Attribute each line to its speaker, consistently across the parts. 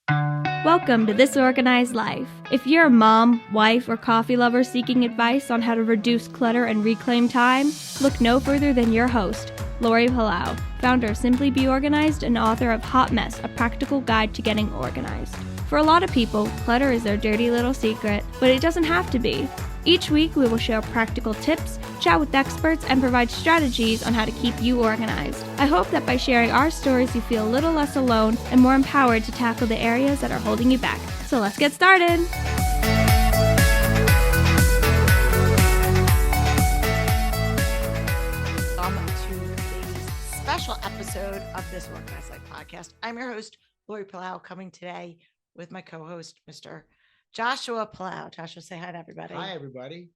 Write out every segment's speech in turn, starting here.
Speaker 1: Welcome to This Organized Life. If you're a mom, wife, or coffee lover seeking advice on how to reduce clutter and reclaim time, look no further than your host, Laurie Palau, founder of Simply Be Organized and author of Hot Mess, a practical guide to getting organized. For a lot of people, clutter is their dirty little secret, but it doesn't have to be. Each week, we will share practical tips, chat with experts, and provide strategies on how to keep you organized. I hope that by sharing our stories, you feel a little less alone and more empowered to tackle the areas that are holding you back. So let's get started.
Speaker 2: Welcome to today's special episode of This Organized Life podcast. I'm your host, Laurie Palau, coming today with my co-host, Mr. Joshua Palau. Joshua, say hi to everybody.
Speaker 3: Hi, everybody.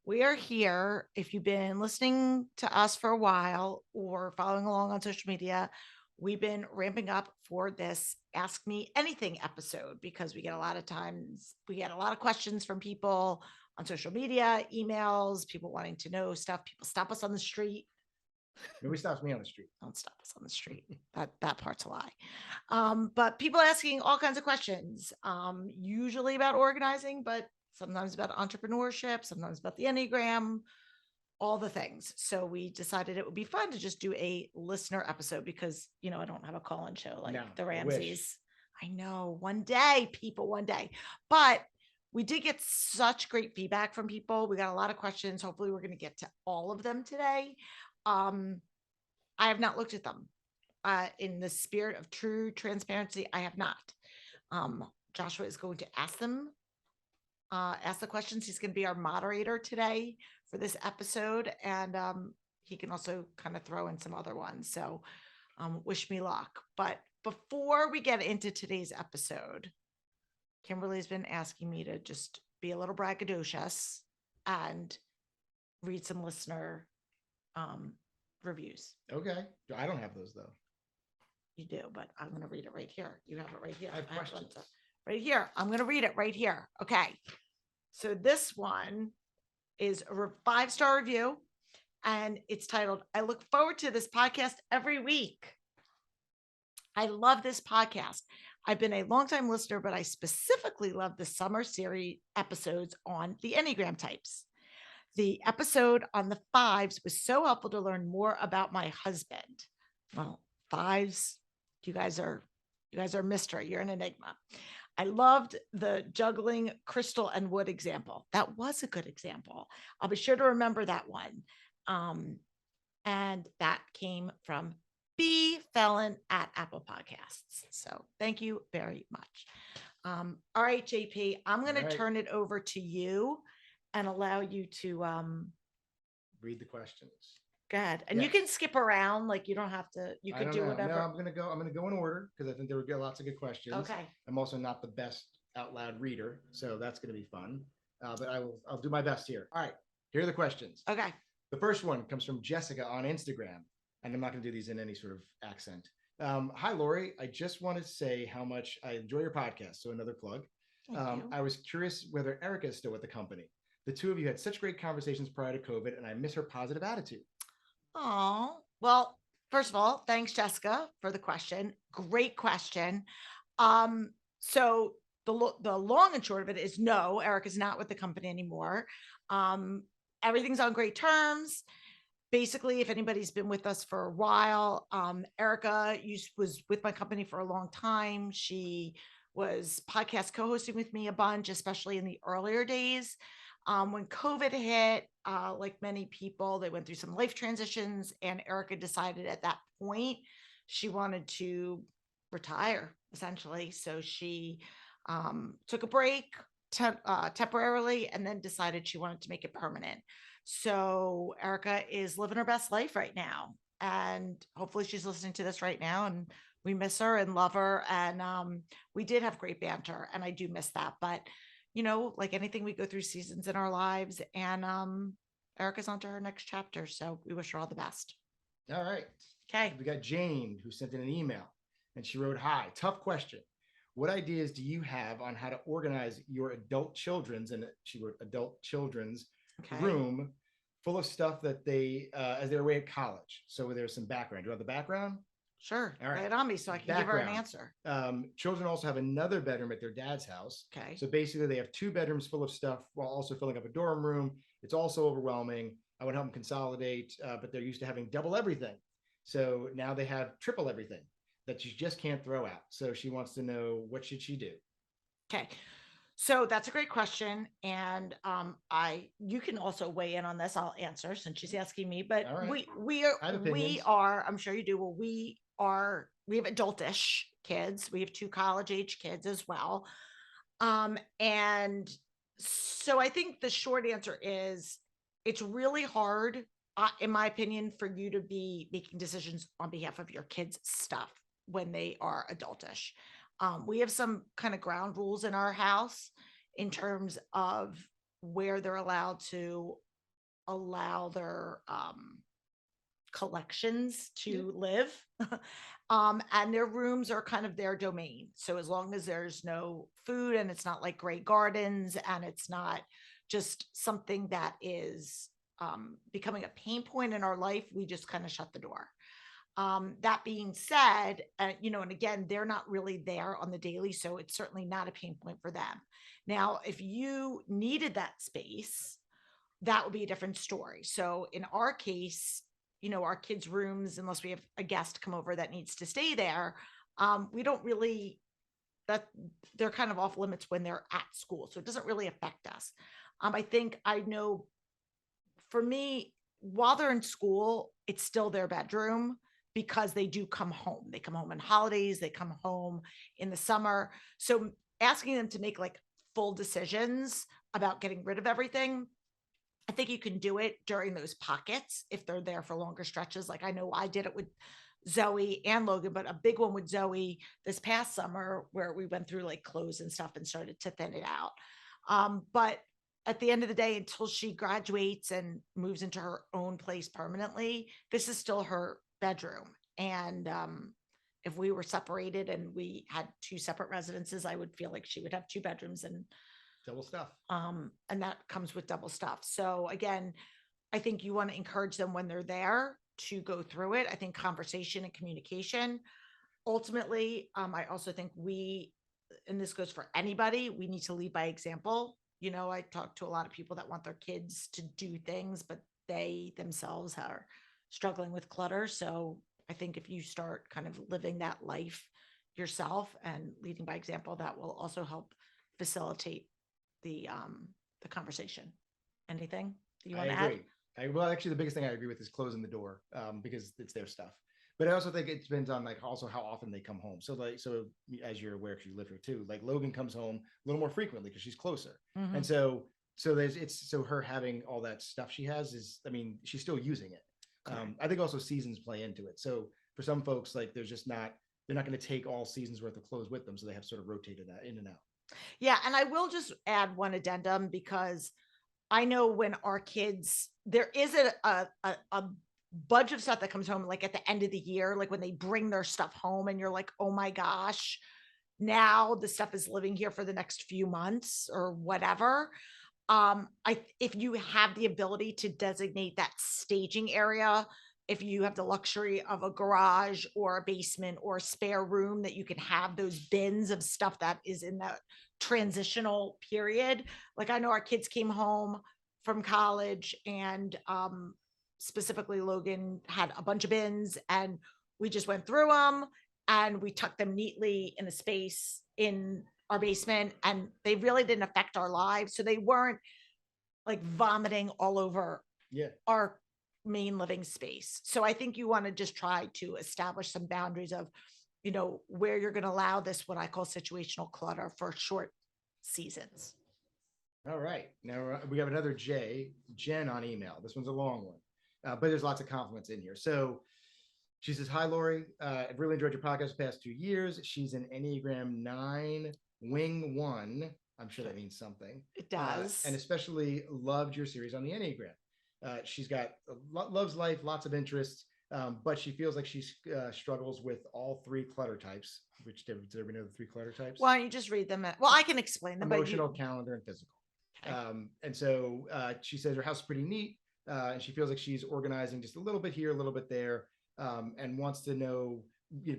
Speaker 2: We are here. If you've been listening to us for a while or following along on social media, we've been ramping up for this Ask Me Anything episode because we get a lot of questions from people on social media, emails, people wanting to know stuff. People stop us on the street.
Speaker 3: Nobody stops me on the street.
Speaker 2: Don't stop us on the street. That part's a lie. But people asking all kinds of questions, usually about organizing, but sometimes about entrepreneurship, sometimes about the Enneagram, all the things. So we decided it would be fun to just do a listener episode because, I don't have a call-in show like the Ramseys. I know, one day. But we did get such great feedback from people. We got a lot of questions. Hopefully we're going to get to all of them today. I have not looked at them. In the spirit of true transparency, I have not. Joshua is going to ask the questions. He's going to be our moderator today for this episode. And he can also kind of throw in some other ones. So wish me luck. But before we get into today's episode, Kimberly's been asking me to just be a little braggadocious and read some listener reviews.
Speaker 3: Okay. I don't have those though.
Speaker 2: You do, but I'm going to read it right here. You have it right here.
Speaker 3: I have questions.
Speaker 2: Right here. I'm going to read it right here. Okay. So this one is a 5-star review and it's titled, I look forward to this podcast every week. I love this podcast. I've been a longtime listener, but I specifically love the summer series episodes on the Enneagram types. The episode on the 5s was so helpful to learn more about my husband. Well, 5s, you guys are mystery. You're an enigma. I loved the juggling crystal and wood example. That was a good example. I'll be sure to remember that one. And that came from B Felon at Apple Podcasts. So thank you very much. All right, JP, I'm going to turn it over to you and allow you to
Speaker 3: read the questions.
Speaker 2: Go ahead. And you can skip around. Like you don't have to, you could do whatever.
Speaker 3: No, I'm going to go in order because I think there were lots of good questions.
Speaker 2: Okay.
Speaker 3: I'm also not the best out loud reader, so that's going to be fun. But I'll do my best here. All right. Here are the questions.
Speaker 2: Okay.
Speaker 3: The first one comes from Jessica on Instagram, and I'm not going to do these in any sort of accent. Hi, Laurie. I just want to say how much I enjoy your podcast. So another plug. I was curious whether Erica is still with the company. The two of you had such great conversations prior to COVID, and I miss her positive attitude.
Speaker 2: Oh, well, first of all, thanks, Jessica, for the question. Great question. So the long and short of it is no, Erica's not with the company anymore. Everything's on great terms. Basically, if anybody's been with us for a while, Erica was with my company for a long time. She was podcast co-hosting with me a bunch, especially in the earlier days. When COVID hit, like many people, they went through some life transitions, and Erica decided at that point she wanted to retire, essentially. So she took a break temporarily and then decided she wanted to make it permanent. So Erica is living her best life right now. And hopefully she's listening to this right now, and we miss her and love her. And we did have great banter, and I do miss that. But like anything, we go through seasons in our lives, and Erica's on to her next chapter. So we wish her all the best.
Speaker 3: All right.
Speaker 2: Okay.
Speaker 3: We got Jane, who sent in an email, and she wrote, hi, tough question. What ideas do you have on how to organize your adult children's, and she wrote adult children's room full of stuff that they, as they're away at college. So there's some background. Do you have the background?
Speaker 2: Sure.
Speaker 3: All right.
Speaker 2: Lay it on me so I can give her an answer.
Speaker 3: Children also have another bedroom at their dad's house.
Speaker 2: Okay.
Speaker 3: So basically they have 2 bedrooms full of stuff while also filling up a dorm room. It's also overwhelming. I would help them consolidate, but they're used to having double everything. So now they have triple everything that you just can't throw out. So she wants to know, what should she do?
Speaker 2: Okay. So that's a great question. And you can also weigh in on this. I'll answer since she's asking me, but
Speaker 3: right.
Speaker 2: we are, I'm sure you do. Well, we have adultish kids. We have 2 college age kids as well. And so I think the short answer is it's really hard, in my opinion, for you to be making decisions on behalf of your kids' stuff when they are adultish. We have some kind of ground rules in our house in terms of where they're allowed to allow their collections to live. And their rooms are kind of their domain. So as long as there's no food and it's not like Grey Gardens and it's not just something that is becoming a pain point in our life, we just kind of shut the door. That being said, and again, they're not really there on the daily, so it's certainly not a pain point for them. Now, if you needed that space, that would be a different story. So in our case, our kids' rooms, unless we have a guest come over that needs to stay there, we don't really, they're kind of off limits when they're at school. So it doesn't really affect us. I know for me, while they're in school, it's still their bedroom because they do come home. They come home on holidays, they come home in the summer. So asking them to make like full decisions about getting rid of everything, I think you can do it during those pockets if they're there for longer stretches. Like I know I did it with Zoe and Logan, but a big one with Zoe this past summer where we went through like clothes and stuff and started to thin it out. But at the end of the day, until she graduates and moves into her own place permanently, this is still her bedroom. And if we were separated and we had 2 separate residences, I would feel like she would have 2 bedrooms and
Speaker 3: double stuff.
Speaker 2: And that comes with double stuff. So again, I think you want to encourage them when they're there to go through it. I think conversation and communication. Ultimately, I also think and this goes for anybody, we need to lead by example. I talk to a lot of people that want their kids to do things, but they themselves are struggling with clutter. So I think if you start kind of living that life yourself and leading by example, that will also help facilitate the conversation. Anything you want to add?
Speaker 3: Well, actually, the biggest thing I agree with is closing the door because it's their stuff. But I also think it depends on like also how often they come home. So as you're aware, because you live here too, like Logan comes home a little more frequently because she's closer. Mm-hmm. And so her having all that stuff she has she's still using it. I think also seasons play into it. So for some folks, like they're not going to take all seasons worth of clothes with them. So they have sort of rotated that in and out.
Speaker 2: Yeah. And I will just add one addendum because I know when our kids, there is a bunch of stuff that comes home like at the end of the year, like when they bring their stuff home and you're like, oh my gosh, now the stuff is living here for the next few months or whatever. If you have the ability to designate that staging area, if you have the luxury of a garage or a basement or a spare room that you can have those bins of stuff that is in that transitional period. Like I know our kids came home from college and specifically Logan had a bunch of bins and we just went through them and we tucked them neatly in a space in our basement and they really didn't affect our lives. So they weren't like vomiting all over our main living space. So I think you want to just try to establish some boundaries of, where you're going to allow this, what I call situational clutter for short seasons.
Speaker 3: All right. Now we have another JJen on email. This one's a long one, but there's lots of compliments in here. So she says, hi, Laurie. I've really enjoyed your podcast the past 2 years. She's an Enneagram 9 wing 1. I'm sure that means something.
Speaker 2: It does.
Speaker 3: And especially loved your series on the Enneagram. She's got loves life, lots of interests, but she feels like she struggles with all 3 clutter types. Which does everybody know the 3 clutter types?
Speaker 2: Why don't you just read them? I can explain them.
Speaker 3: Emotional, calendar, and physical. Okay. And so she says her house is pretty neat, and she feels like she's organizing just a little bit here, a little bit there, and wants to know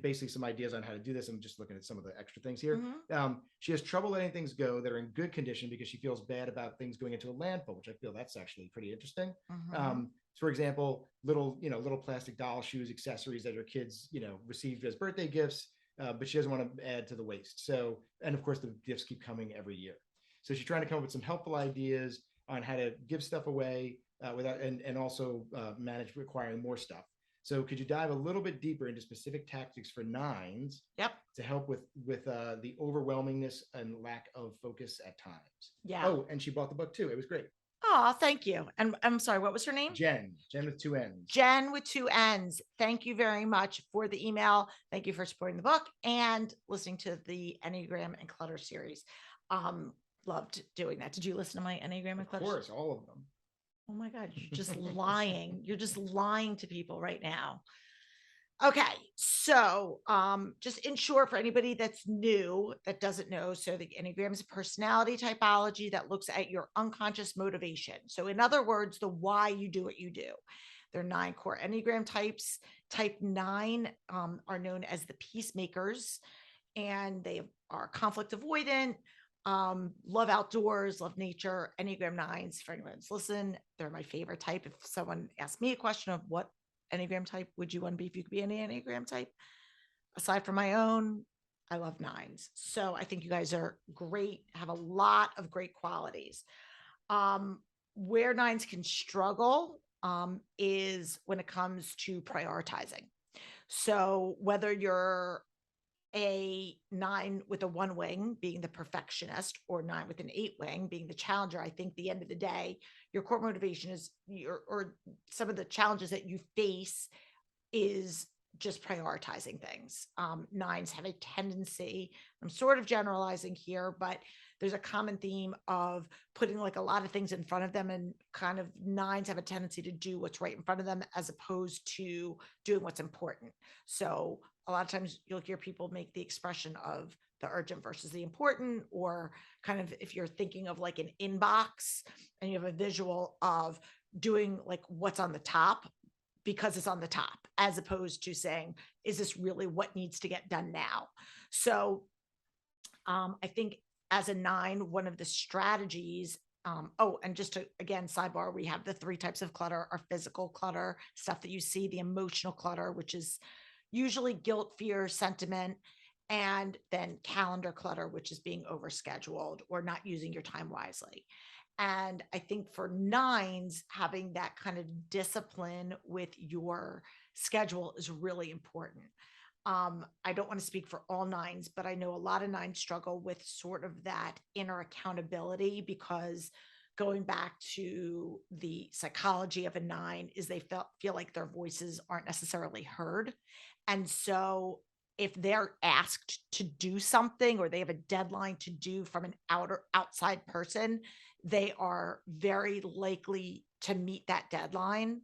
Speaker 3: basically some ideas on how to do this. I'm just looking at some of the extra things here.
Speaker 2: Mhm.
Speaker 3: She has trouble letting things go that are in good condition because she feels bad about things going into a landfill, which I feel that's actually pretty interesting.
Speaker 2: Mhm.
Speaker 3: For example, little plastic doll shoes, accessories that her kids, received as birthday gifts, but she doesn't want to add to the waste. So, and of course, the gifts keep coming every year. So she's trying to come up with some helpful ideas on how to give stuff away without and also manage requiring more stuff. So could you dive a little bit deeper into specific tactics for nines
Speaker 2: Yep.
Speaker 3: to help with the overwhelmingness and lack of focus at times?
Speaker 2: Yeah.
Speaker 3: Oh, and she bought the book too. It was great.
Speaker 2: Oh, thank you. And I'm sorry, what was her name?
Speaker 3: Jen with two N's.
Speaker 2: Jen with two N's. Thank you very much for the email. Thank you for supporting the book and listening to the Enneagram and Clutter series. Loved doing that. Did you listen to my Enneagram and Clutter?
Speaker 3: Of course, all of them.
Speaker 2: Oh my God, you're just lying. You're just lying to people right now. Okay, so just in short, for anybody that's new that doesn't know, so the Enneagram is a personality typology that looks at your unconscious motivation. So in other words, the why you do what you do. There are 9 core Enneagram types. Type 9 are known as the peacemakers, and they are conflict avoidant, love outdoors, love nature. Enneagram 9s, for anyone that's listen, they're my favorite type. If someone asked me a question of what Enneagram type would you want to be if you could be any Enneagram type, aside from my own, I love 9s. So I think you guys are great, have a lot of great qualities. Where 9s can struggle is when it comes to prioritizing. So whether you're a 9 with a 1 wing being the perfectionist, or 9 with an 8 wing being the challenger, I think the end of the day, your core motivation is or some of the challenges that you face is just prioritizing things. 9s have a tendency, I'm sort of generalizing here, but there's a common theme of putting like a lot of things in front of them, and kind of 9s have a tendency to do what's right in front of them as opposed to doing what's important. So a lot of times you'll hear people make the expression of the urgent versus the important, or kind of if you're thinking of like an inbox and you have a visual of doing like what's on the top because it's on the top, as opposed to saying, is this really what needs to get done now? So I think as a 9, one of the strategies, and just to, again, sidebar, we have the 3 types of clutter: our physical clutter, stuff that you see, the emotional clutter, which is usually guilt, fear, sentiment, and then calendar clutter, which is being overscheduled or not using your time wisely. And I think for 9s, having that kind of discipline with your schedule is really important. I don't want to speak for all 9s, but I know a lot of 9s struggle with sort of that inner accountability, because going back to the psychology of a 9 is they feel like their voices aren't necessarily heard. And so if they're asked to do something, or they have a deadline to do from an outside person, they are very likely to meet that deadline.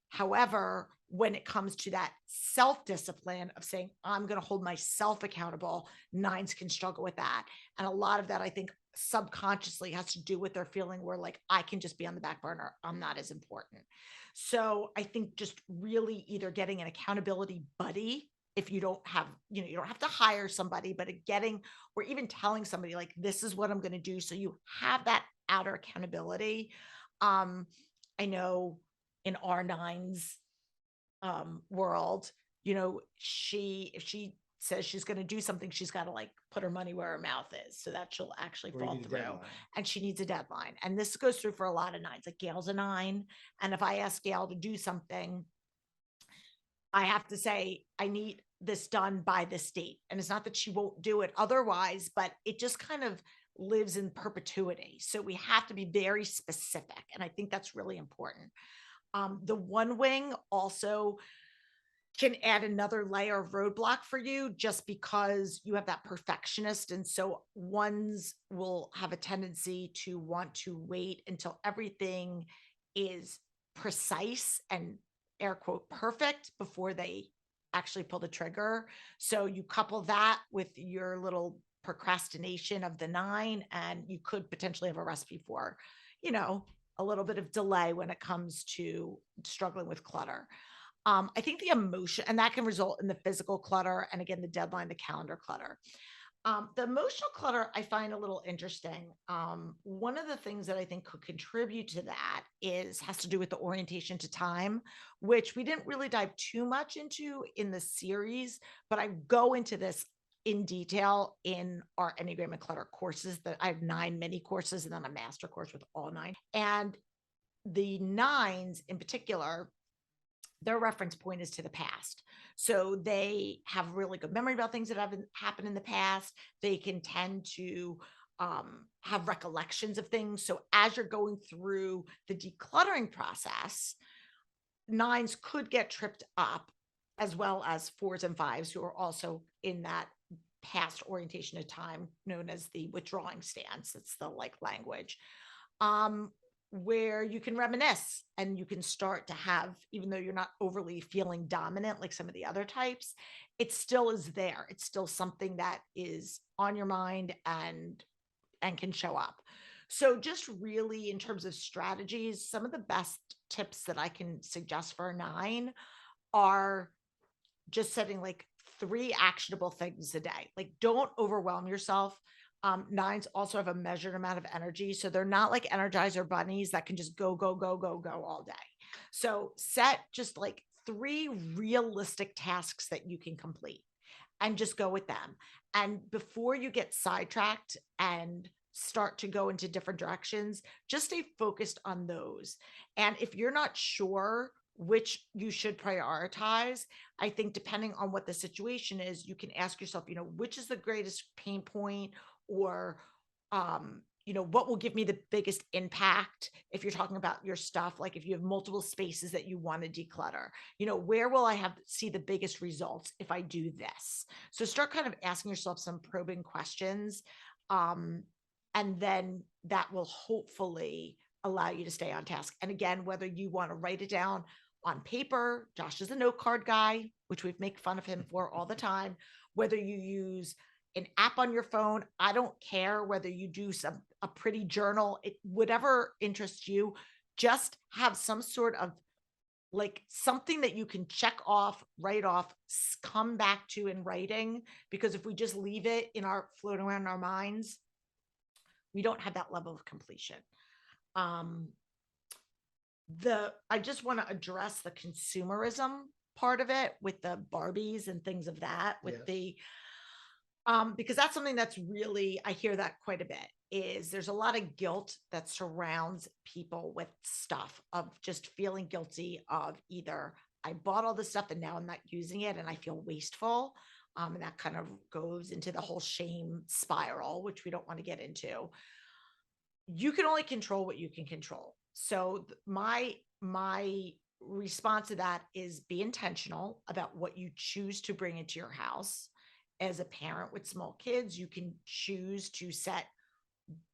Speaker 2: However, when it comes to that self-discipline of saying, I'm going to hold myself accountable, 9s can struggle with that. And a lot of that, I think, subconsciously has to do with their feeling where like, I can just be on the back burner. I'm not as important. So I think just really either getting an accountability buddy, if you don't have, you don't have to hire somebody, but getting, or even telling somebody like, this is what I'm going to do. So you have that outer accountability. I know in our 9's world, if she says she's going to do something, she's got to like put her money where her mouth is so that she'll actually fall through. And she needs a deadline. And this goes through for a lot of 9s. Like Gail's a 9. And if I ask Gail to do something, I have to say, I need this done by this date. And it's not that she won't do it otherwise, but it just kind of lives in perpetuity. So we have to be very specific. And I think that's really important. The 1 wing also can add another layer of roadblock for you, just because you have that perfectionist. And so 1s will have a tendency to want to wait until everything is precise and air quote perfect before they actually pull the trigger. So you couple that with your little procrastination of the 9, and you could potentially have a recipe for, a little bit of delay when it comes to struggling with clutter. I think the emotion, and that can result in the physical clutter. And again, the deadline, the calendar clutter. The emotional clutter I find a little interesting. One of the things that I think could contribute to that has to do with the orientation to time, which we didn't really dive too much into in the series, but I go into this in detail in our Enneagram and Clutter courses. That I have 9 mini courses and then a master course with all 9. And the 9s in particular, their reference point is to the past. So they have really good memory about things that have happened in the past. They can tend to have recollections of things. So as you're going through the decluttering process, 9s could get tripped up, as well as 4s and 5s who are also in that past orientation of time known as the withdrawing stance. It's the language. Where you can reminisce and you can start to have, even though you're not overly feeling dominant like some of the other types, it still is there. It's still something that is on your mind and can show up. So just really in terms of strategies, some of the best tips that I can suggest for a 9 are just setting 3 actionable things a day. Don't overwhelm yourself. 9s also have a measured amount of energy. So they're not like Energizer bunnies that can just go, go, go, go, go all day. So set just 3 realistic tasks that you can complete and just go with them. And before you get sidetracked and start to go into different directions, just stay focused on those. And if you're not sure which you should prioritize, I think depending on what the situation is, you can ask yourself, which is the greatest pain point, or what will give me the biggest impact. If you're talking about your stuff, if you have multiple spaces that you want to declutter, where will I see the biggest results if I do this? So start kind of asking yourself some probing questions, and then that will hopefully allow you to stay on task. And again, whether you want to write it down on paper, Josh is a note card guy, which we make fun of him for all the time, whether you use an app on your phone, I don't care, whether you do a pretty journal, whatever interests you, just have some sort of something that you can check off, write off, come back to in writing, because if we just leave it floating around in our minds, we don't have that level of completion. I just want to address the consumerism part of it with the Barbies and things of that, with the because that's something that's really, I hear that quite a bit, is there's a lot of guilt that surrounds people with stuff, of just feeling guilty of either I bought all this stuff and now I'm not using it and I feel wasteful. And that kind of goes into the whole shame spiral, which we don't want to get into. You can only control what you can control. So my response to that is be intentional about what you choose to bring into your house. As a parent with small kids, you can choose to set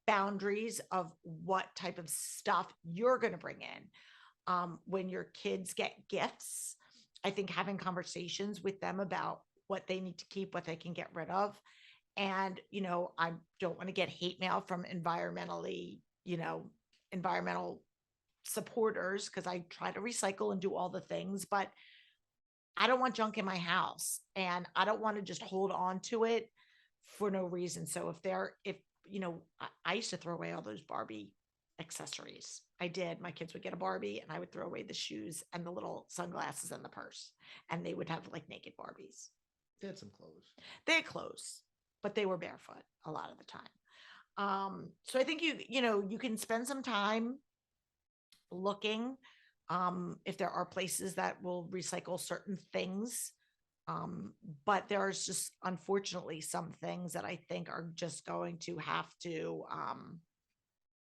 Speaker 2: boundaries of what type of stuff you're going to bring in. When your kids get gifts, I think having conversations with them about what they need to keep, what they can get rid of. And, I don't want to get hate mail from environmental supporters, because I try to recycle and do all the things, but I don't want junk in my house, and I don't want to just hold on to it for no reason. So I used to throw away all those Barbie accessories. I did. My kids would get a Barbie and I would throw away the shoes and the little sunglasses and the purse, and they would have naked Barbies.
Speaker 3: They had some clothes.
Speaker 2: They had clothes, but they were barefoot a lot of the time. So I think you can spend some time looking, if there are places that will recycle certain things. But there's just, unfortunately, some things that I think are just going to have to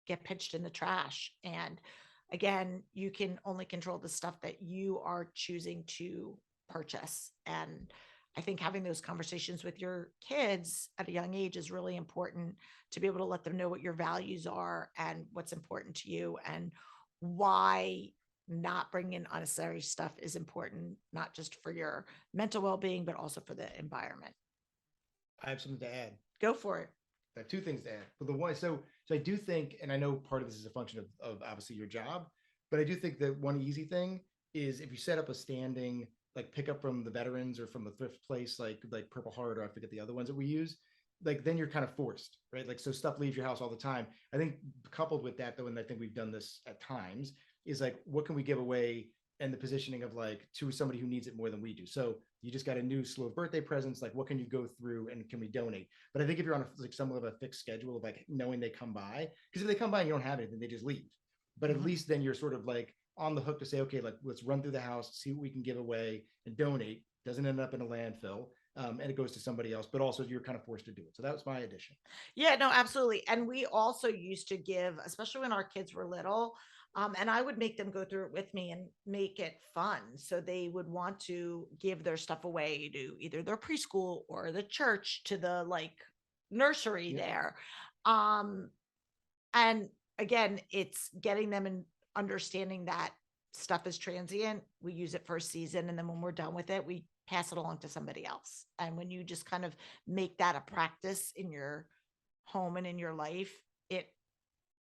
Speaker 2: get pitched in the trash. And again, you can only control the stuff that you are choosing to purchase. And I think having those conversations with your kids at a young age is really important, to be able to let them know what your values are and what's important to you, and why not bringing in unnecessary stuff is important, not just for your mental well-being, but also for the environment.
Speaker 3: I have something to add.
Speaker 2: Go for it.
Speaker 3: I have 2 things to add. But so I do think, and I know part of this is a function of obviously your job, but I do think that one easy thing is if you set up a standing like pick up from the veterans or from the thrift place, like Purple Heart, or I forget the other ones that we use, like then you're kind of forced, right? Like, so stuff leaves your house all the time. I think coupled with that though, and I think we've done this at times, is like, what can we give away, and the positioning of like to somebody who needs it more than we do. So you just got a new slew of birthday presents, like what can you go through and can we donate? But I think if you're on like somewhat of a fixed schedule of like knowing they come by, because if they come by and you don't have anything, they just leave. But at least then you're sort of like on the hook to say, okay, like let's run through the house, see what we can give away and donate. Doesn't end up in a landfill, and it goes to somebody else, but also you're kind of forced to do it. So that was my addition.
Speaker 2: Yeah, no, absolutely. And we also used to give, especially when our kids were little, and I would make them go through it with me and make it fun. So they would want to give their stuff away to either their preschool or the church, to the like nursery there. Um, and again, it's getting them and understanding that stuff is transient. We use it for a season. And then when we're done with it, we pass it along to somebody else. And when you just kind of make that a practice in your home and in your life, it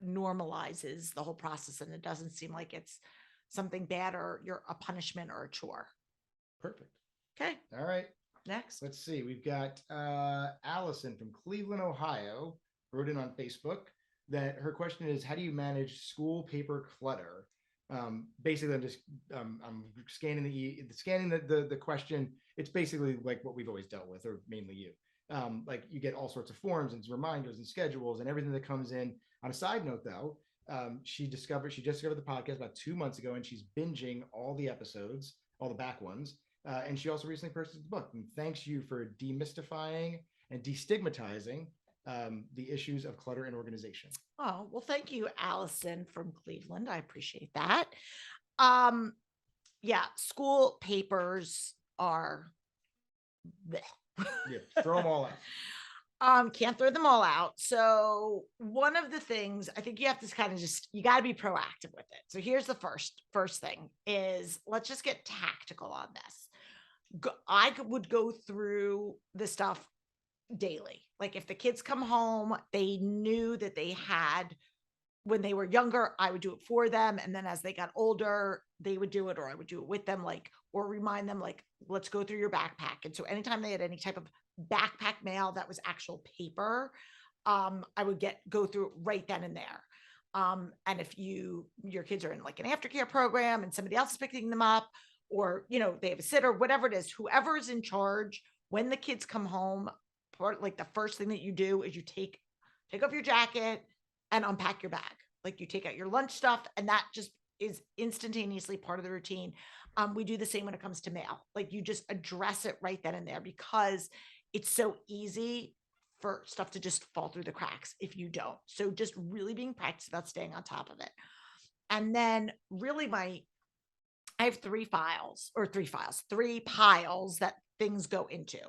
Speaker 2: normalizes the whole process. And it doesn't seem like it's something bad or you're a punishment or a chore.
Speaker 3: Perfect.
Speaker 2: Okay.
Speaker 3: All right.
Speaker 2: Next.
Speaker 3: Let's see. We've got Allison from Cleveland, Ohio, wrote in on Facebook that her question is, how do you manage school paper clutter? Basically, I'm scanning the question. It's basically like what we've always dealt with, or mainly you. Like you get all sorts of forms and reminders and schedules and everything that comes in. On a side note, though, she just discovered the podcast about 2 months ago, and she's binging all the episodes, all the back ones. And she also recently purchased the book. And thanks you for demystifying and destigmatizing the issues of clutter and organization.
Speaker 2: Oh, well, thank you, Allison from Cleveland. I appreciate that. Yeah, school papers are
Speaker 3: yeah, throw them all out.
Speaker 2: Can't throw them all out. So one of the things I think you have to kind of you got to be proactive with it. So here's the first thing is, let's just get tactical on this. I would go through the stuff daily. Like if the kids come home, they knew that they had, when they were younger, I would do it for them. And then as they got older, they would do it, or I would do it with them, like, or remind them, like, let's go through your backpack. And so anytime they had any type of backpack mail that was actual paper, I would go through it right then and there. And if your kids are in like an aftercare program and somebody else is picking them up, or, they have a sitter, whatever it is, whoever is in charge, when the kids come home, like the first thing that you do is you take off your jacket and unpack your bag. Like you take out your lunch stuff, and that just is instantaneously part of the routine. We do the same when it comes to mail. Like you just address it right then and there, because it's so easy for stuff to just fall through the cracks if you don't. So just really being practiced about staying on top of it. And then really I have three piles that things go into.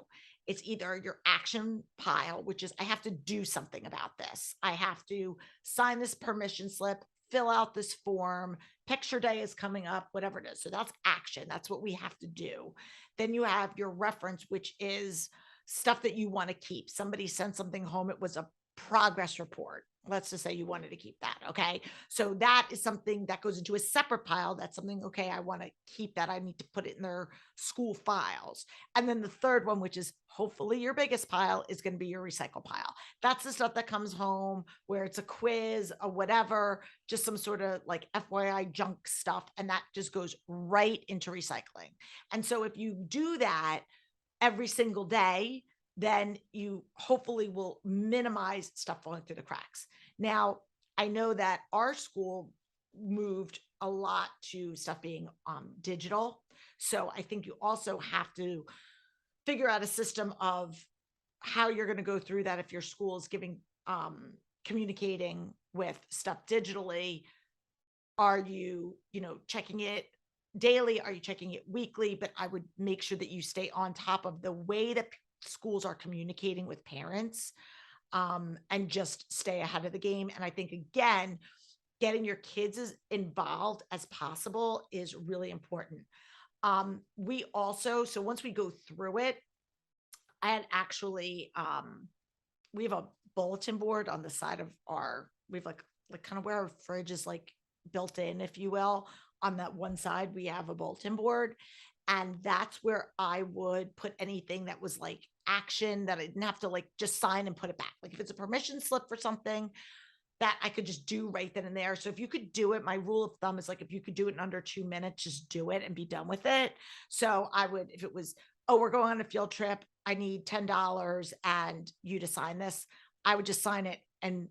Speaker 2: It's either your action pile, which is I have to do something about this. I have to sign this permission slip, fill out this form, picture day is coming up, whatever it is. So that's action. That's what we have to do. Then you have your reference, which is stuff that you want to keep. Somebody sent something home. It was a progress report. Let's just say you wanted to keep that. Okay. So that is something that goes into a separate pile. That's something, okay, I want to keep that. I need to put it in their school files. And then the third one, which is hopefully your biggest pile, is going to be your recycle pile. That's the stuff that comes home where it's a quiz or whatever, just some sort of like FYI junk stuff. And that just goes right into recycling. And so if you do that every single day, then you hopefully will minimize stuff falling through the cracks. Now, I know that our school moved a lot to stuff being digital. So I think you also have to figure out a system of how you're going to go through that. If your school is communicating with stuff digitally, are you, checking it daily? Are you checking it weekly? But I would make sure that you stay on top of the way that schools are communicating with parents, and just stay ahead of the game. And I think, again, getting your kids as involved as possible is really important. We also, so once we go through it, I had actually, we have a bulletin board on the side of we have like kind of where our fridge is like built in, if you will, on that one side, we have a bulletin board. And that's where I would put anything that was like action that I didn't have to like just sign and put it back. Like if it's a permission slip for something that I could just do right then and there. So if you could do it, my rule of thumb is like, if you could do it in under 2 minutes, just do it and be done with it. So I would, if it was, oh, we're going on a field trip, I need $10 and you to sign this, I would just sign it and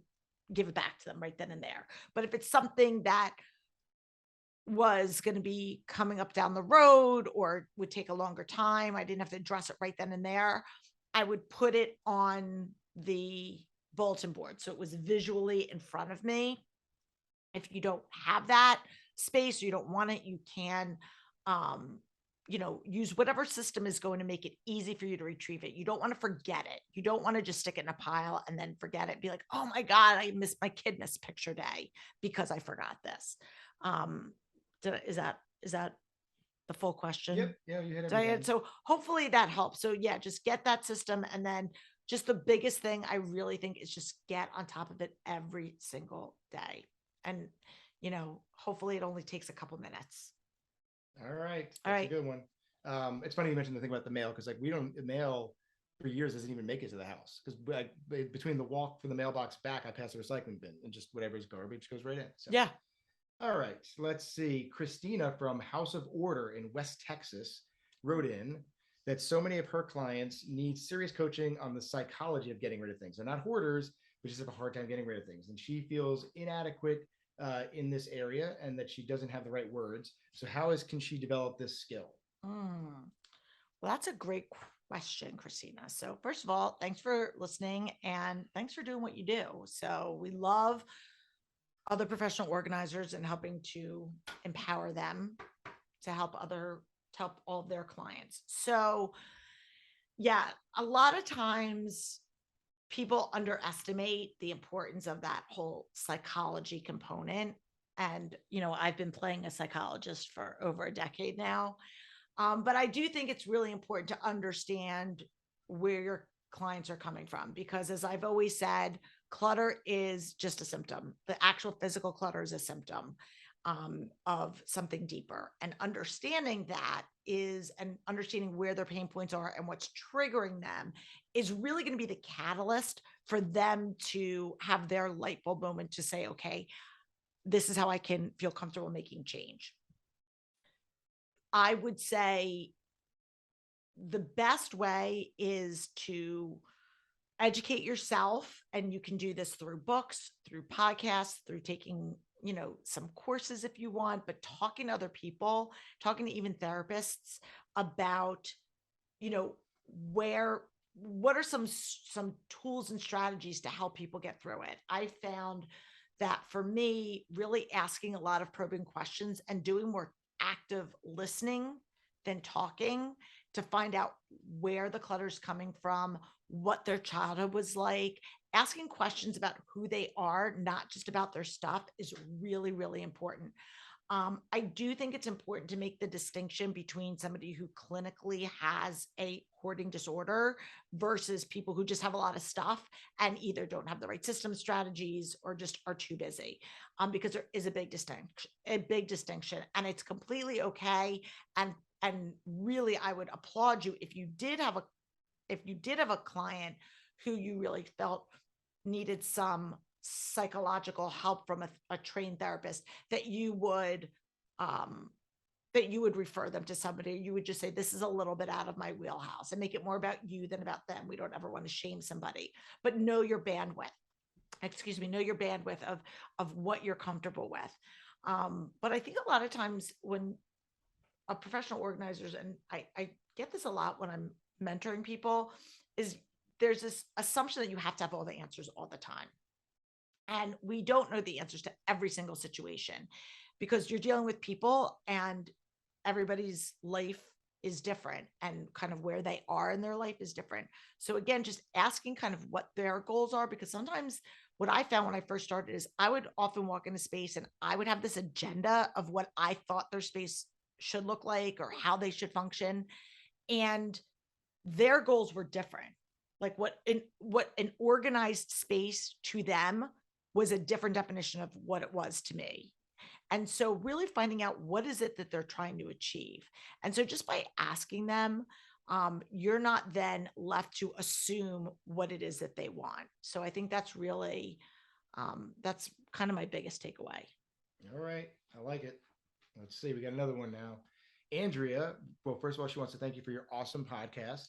Speaker 2: give it back to them right then and there. But if it's something that was going to be coming up down the road or would take a longer time, I didn't have to address it right then and there, I would put it on the bulletin board so it was visually in front of me. If you don't have that space or you don't want it, you can use whatever system is going to make it easy for you to retrieve it. You don't want to forget it. You don't want to just stick it in a pile and then forget it. Be like, oh my God, I missed my kid missed picture day because I forgot this. Is that the full question?
Speaker 3: Yep. Yeah, you hit everything.
Speaker 2: So hopefully that helps. So yeah, just get that system. And then just the biggest thing I really think is just get on top of it every single day. And, hopefully it only takes a couple minutes.
Speaker 3: All right. That's a good one. It's funny you mentioned the thing about the mail, because like the mail for years doesn't even make it to the house, because between the walk from the mailbox back, I pass the recycling bin and just whatever's garbage goes right in. So
Speaker 2: yeah.
Speaker 3: All right. Let's see. Christina from House of Order in West Texas wrote in that so many of her clients need serious coaching on the psychology of getting rid of things. They're not hoarders, but just have a hard time getting rid of things. And she feels inadequate in this area and that she doesn't have the right words. So can she develop this skill?
Speaker 2: Well, that's a great question, Christina. So first of all, thanks for listening and thanks for doing what you do. So we love other professional organizers and helping to empower them to help all of their clients. So yeah, a lot of times people underestimate the importance of that whole psychology component. And, I've been playing a psychologist for over a decade now. But I do think it's really important to understand where your clients are coming from, because as I've always said, clutter is just a symptom. The actual physical clutter is a symptom of something deeper. And understanding that and understanding where their pain points are and what's triggering them is really going to be the catalyst for them to have their light bulb moment to say, okay, this is how I can feel comfortable making change. I would say the best way is to educate yourself. And you can do this through books, through podcasts, through taking, some courses if you want, but talking to other people, talking to even therapists about, what are some tools and strategies to help people get through it. I found that for me, really asking a lot of probing questions and doing more active listening than talking to find out where the clutter is coming from, what their childhood was like, asking questions about who they are, not just about their stuff, is really, really important. I do think it's important to make the distinction between somebody who clinically has a hoarding disorder versus people who just have a lot of stuff and either don't have the right system strategies or just are too busy, because there is a big distinction, and it's completely okay. And really, I would applaud you if you did have a client who you really felt needed some psychological help from a trained therapist, that you would refer them to somebody. You would just say, this is a little bit out of my wheelhouse, and make it more about you than about them. We don't ever want to shame somebody, but know your bandwidth. Know your bandwidth of what you're comfortable with. But I think a lot of times when a professional organizers, and I get this a lot when I'm mentoring people, is there's this assumption that you have to have all the answers all the time. And we don't know the answers to every single situation, because you're dealing with people and everybody's life is different and kind of where they are in their life is different. So again, just asking kind of what their goals are, because sometimes what I found when I first started is I would often walk into space and I would have this agenda of what I thought their space should look like or how they should function. And their goals were different. Like what an organized space to them was a different definition of what it was to me. And so really finding out what is it that they're trying to achieve. And so just by asking them, you're not then left to assume what it is that they want. So I think that's really, that's kind of my biggest takeaway.
Speaker 3: All right. I like it. Let's see. We got another one now. Andrea. Well, first of all, she wants to thank you for your awesome podcast.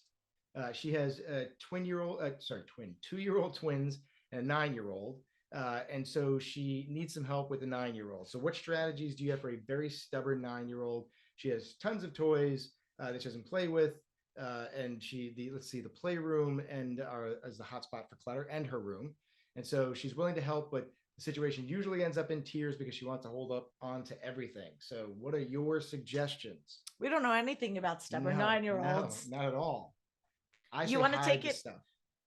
Speaker 3: She has a 2-year-old twins and a 9-year-old. And so she needs some help with the 9-year-old. So what strategies do you have for a very stubborn 9-year-old? She has tons of toys that she doesn't play with. And the playroom and as the hotspot for clutter and her room. And so she's willing to help, but the situation usually ends up in tears because she wants to hold up on to everything. So what are your suggestions?
Speaker 2: We don't know anything about stubborn 9-year-olds.
Speaker 3: No, not at all.
Speaker 2: You want to take it?
Speaker 3: Stuff.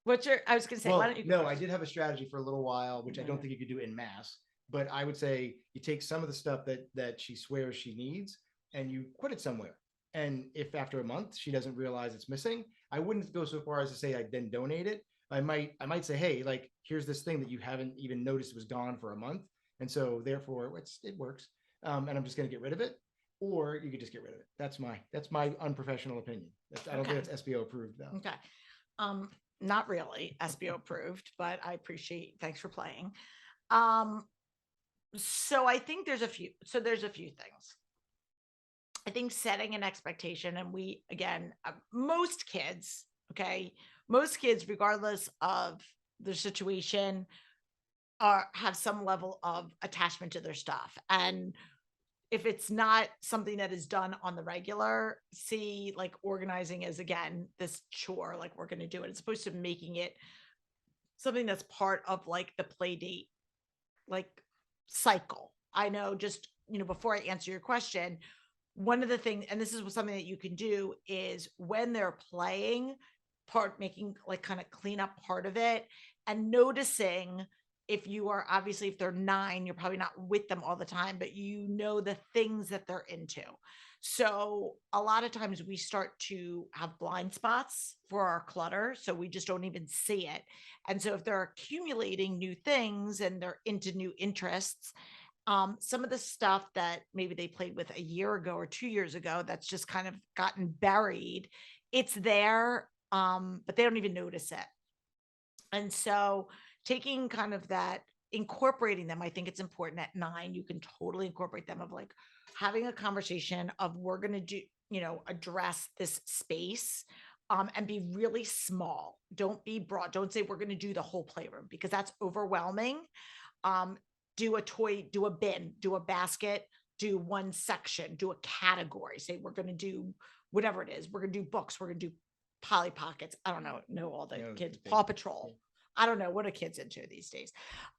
Speaker 2: I was going to say, why don't you?
Speaker 3: No, I did have a strategy for a little while, which I don't think you could do in mass, but I would say you take some of the stuff that she swears she needs and you put it somewhere. And if after a month she doesn't realize it's missing, I wouldn't go so far as to say I then donate it. I might say, hey, like, here's this thing that you haven't even noticed was gone for a month. And so therefore it works. And I'm just going to get rid of it. Or you could just get rid of it. That's my unprofessional opinion. I don't think that's SBO approved though.
Speaker 2: Okay. Not really SBO approved, but I appreciate, thanks for playing. So I think there's a few things. I think setting an expectation, and most kids, regardless of their situation, have some level of attachment to their stuff. And if it's not something that is done on the regular, see like organizing as, again, this chore, like we're going to do it, as opposed to making it something that's part of like the play date, like cycle. I know, just, before I answer your question, one of the things, and this is something that you can do, is when they're playing, making like kind of clean up part of it and noticing if they're 9, you're probably not with them all the time, but the things that they're into. So a lot of times we start to have blind spots for our clutter. So we just don't even see it. And so if they're accumulating new things and they're into new interests, some of the stuff that maybe they played with a year ago or 2 years ago, that's just kind of gotten buried, it's there, but they don't even notice it. And so taking kind of that, incorporating them, I think it's important. At 9, you can totally incorporate them, of like having a conversation of, we're going to do, address this space, and be really small. Don't be broad. Don't say we're going to do the whole playroom, because that's overwhelming. Do a toy, do a bin, do a basket, do one section, do a category. Say we're going to do whatever it is. We're going to do books. We're going to do Polly Pockets. I don't know all the kids. Paw Patrol. I don't know what are kids into these days.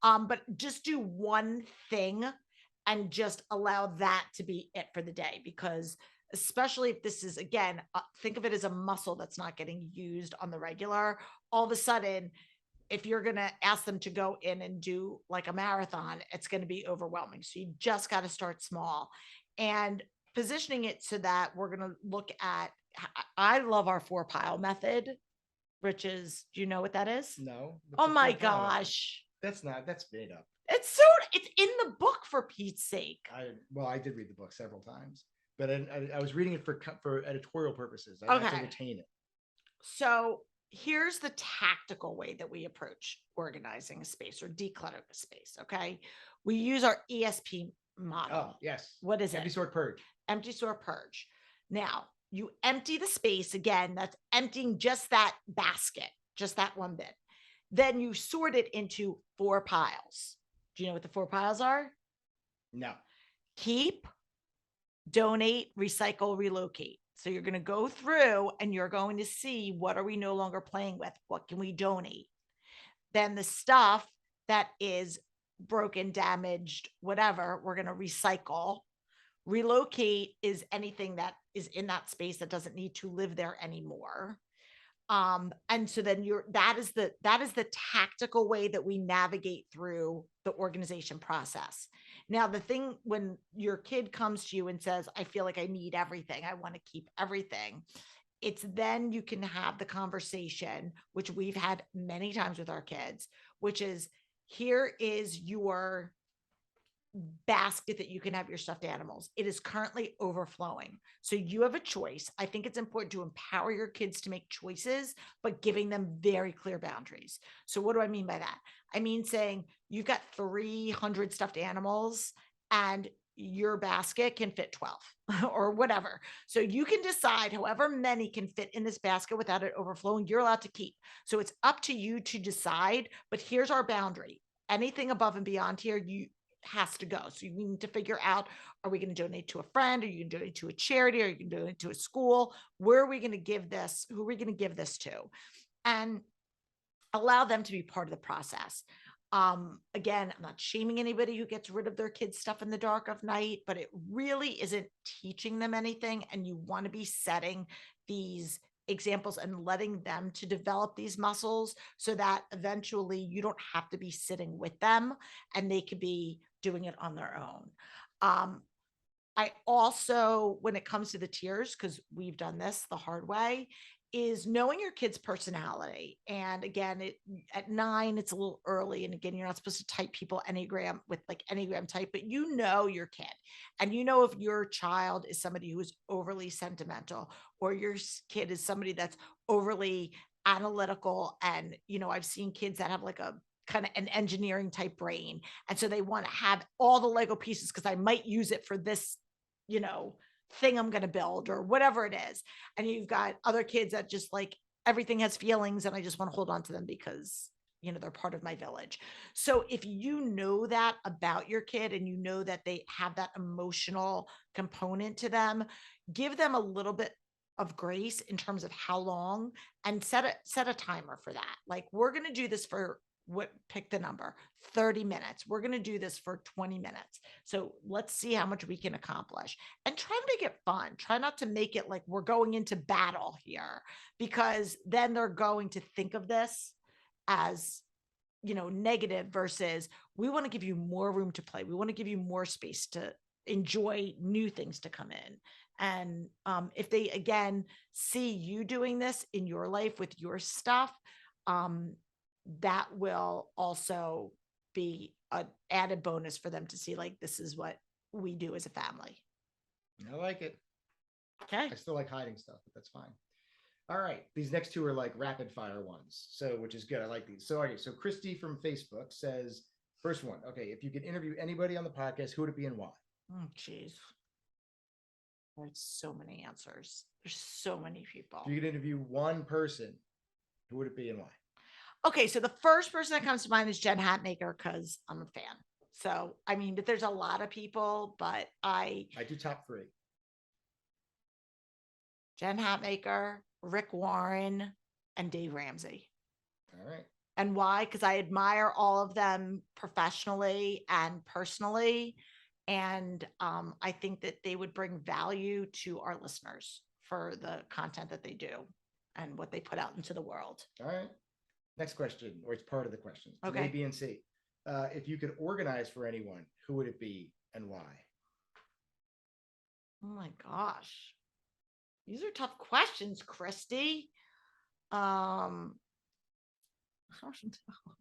Speaker 2: But just do one thing and just allow that to be it for the day. Because especially if this is, again, think of it as a muscle that's not getting used on the regular, all of a sudden, if you're going to ask them to go in and do like a marathon, it's going to be overwhelming. So you just got to start small and positioning it so that we're going to look at, I love our 4-pile method. Which is, do you know what that is?
Speaker 3: No.
Speaker 2: Oh my gosh.
Speaker 3: That's made up.
Speaker 2: It's in the book, for Pete's sake.
Speaker 3: I did read the book several times, but I was reading it for editorial purposes. I have to retain it.
Speaker 2: So here's the tactical way that we approach organizing a space or decluttering a space. Okay. We use our ESP model.
Speaker 3: Oh, yes.
Speaker 2: What is it?
Speaker 3: Empty, sort, purge.
Speaker 2: Empty, sort, purge. Now, you empty the space. Again, that's emptying just that basket, just that one bit. Then you sort it into 4 piles. Do you know what the 4 piles are?
Speaker 3: No.
Speaker 2: Keep, donate, recycle, relocate. So you're going to go through and you're going to see, what are we no longer playing with? What can we donate? Then the stuff that is broken, damaged, whatever, we're going to recycle. Relocate is anything that is in that space that doesn't need to live there anymore. And so then that is the tactical way that we navigate through the organization process. Now, the thing, when your kid comes to you and says, I feel like I need everything, I want to keep everything, it's then you can have the conversation, which we've had many times with our kids, which is, here is your basket that you can have your stuffed animals. It is currently overflowing. So you have a choice. I think it's important to empower your kids to make choices, but giving them very clear boundaries. So what do I mean by that? I mean saying you've got 300 stuffed animals and your basket can fit 12 or whatever. So you can decide however many can fit in this basket without it overflowing, you're allowed to keep. So it's up to you to decide, but here's our boundary. Anything above and beyond here, you has to go. So you need to figure out, are we going to donate to a friend? Are you going to donate to a charity? Are you going to donate to a school? Where are we going to give this? Who are we going to give this to? And allow them to be part of the process. Again, I'm not shaming anybody who gets rid of their kids' stuff in the dark of night, but it really isn't teaching them anything. And you want to be setting these examples and letting them to develop these muscles so that eventually you don't have to be sitting with them and they could be doing it on their own. I also, when it comes to the tiers, because we've done this the hard way, is knowing your kid's personality. And again, at 9, it's a little early. And again, you're not supposed to type people Enneagram with like Enneagram type, but you know your kid. And you know if your child is somebody who is overly sentimental or your kid is somebody that's overly analytical. And, I've seen kids that have like a kind of an engineering type brain. And so they want to have all the Lego pieces because I might use it for this, thing I'm going to build or whatever it is. And you've got other kids that just like everything has feelings and I just want to hold on to them because, they're part of my village. So if you know that about your kid and you know that they have that emotional component to them, give them a little bit of grace in terms of how long and set a timer for that. Like we're going to do this for pick the number, 30 minutes. We're going to do this for 20 minutes. So let's see how much we can accomplish and try to make it fun. Try not to make it like we're going into battle here, because then they're going to think of this as, negative versus we want to give you more room to play. We want to give you more space to enjoy new things to come in. And if they, again, see you doing this in your life with your stuff, that will also be an added bonus for them to see, like, this is what we do as a family.
Speaker 3: I like it.
Speaker 2: Okay.
Speaker 3: I still like hiding stuff, but that's fine. All right. These next two are like rapid fire ones. So, which is good. I like these. So, okay. So Christy from Facebook says, first one. Okay. If you could interview anybody on the podcast, who would it be and why?
Speaker 2: Oh, geez. There's so many answers. There's so many people.
Speaker 3: If you could interview one person, who would it be and why?
Speaker 2: Okay, so the first person that comes to mind is Jen Hatmaker because I'm a fan. So, I mean, but there's a lot of people, but I
Speaker 3: do top 3.
Speaker 2: Jen Hatmaker, Rick Warren, and Dave Ramsey.
Speaker 3: All right.
Speaker 2: And why? Because I admire all of them professionally and personally. And I think that they would bring value to our listeners for the content that they do and what they put out into the world.
Speaker 3: All right. Next question, or it's part of the question.
Speaker 2: Okay.
Speaker 3: A, B, and C. If you could organize for anyone, who would it be and why?
Speaker 2: Oh my gosh. These are tough questions, Christy. I don't know.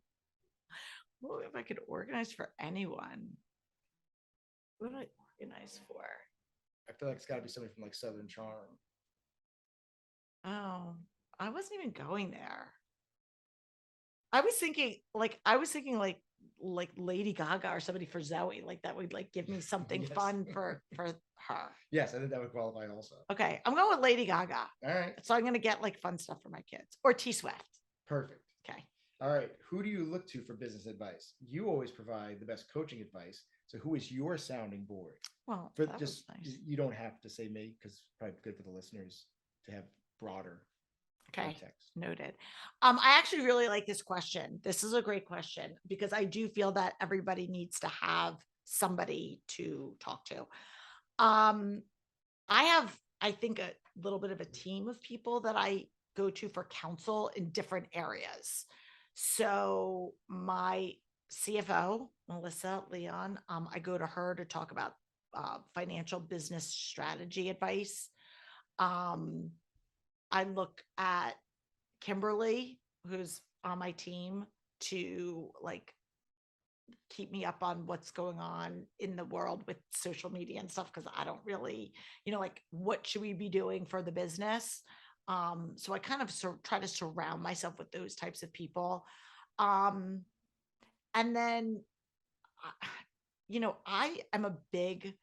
Speaker 2: Well, if I could organize for anyone, what would I organize for?
Speaker 3: I feel like it's got to be somebody from like Southern Charm.
Speaker 2: Oh, I wasn't even going there. I was thinking like Lady Gaga or somebody for Zoe, like that would like give me something
Speaker 3: Yes.
Speaker 2: fun for her.
Speaker 3: Yes, I think that would qualify also.
Speaker 2: Okay, I'm going with Lady Gaga.
Speaker 3: All right.
Speaker 2: So I'm going to get like fun stuff for my kids or T Swift.
Speaker 3: Perfect.
Speaker 2: Okay.
Speaker 3: All right. Who do you look to for business advice? You always provide the best coaching advice. So who is your sounding board?
Speaker 2: Well,
Speaker 3: For
Speaker 2: that
Speaker 3: just
Speaker 2: was nice.
Speaker 3: You don't have to say me because it's probably good for the listeners to have broader
Speaker 2: Okay.
Speaker 3: context.
Speaker 2: Noted. I actually really like this question. This is a great question because I do feel that everybody needs to have somebody to talk to. I have, I think, a little bit of a team of people that I go to for counsel in different areas. So my CFO, Melissa Leon, I go to her to talk about financial business strategy advice. I look at Kimberly, who's on my team, to like keep me up on what's going on in the world with social media and stuff. Cause I don't really, like what should we be doing for the business? So I kind of try to surround myself with those types of people. And then, I'm a big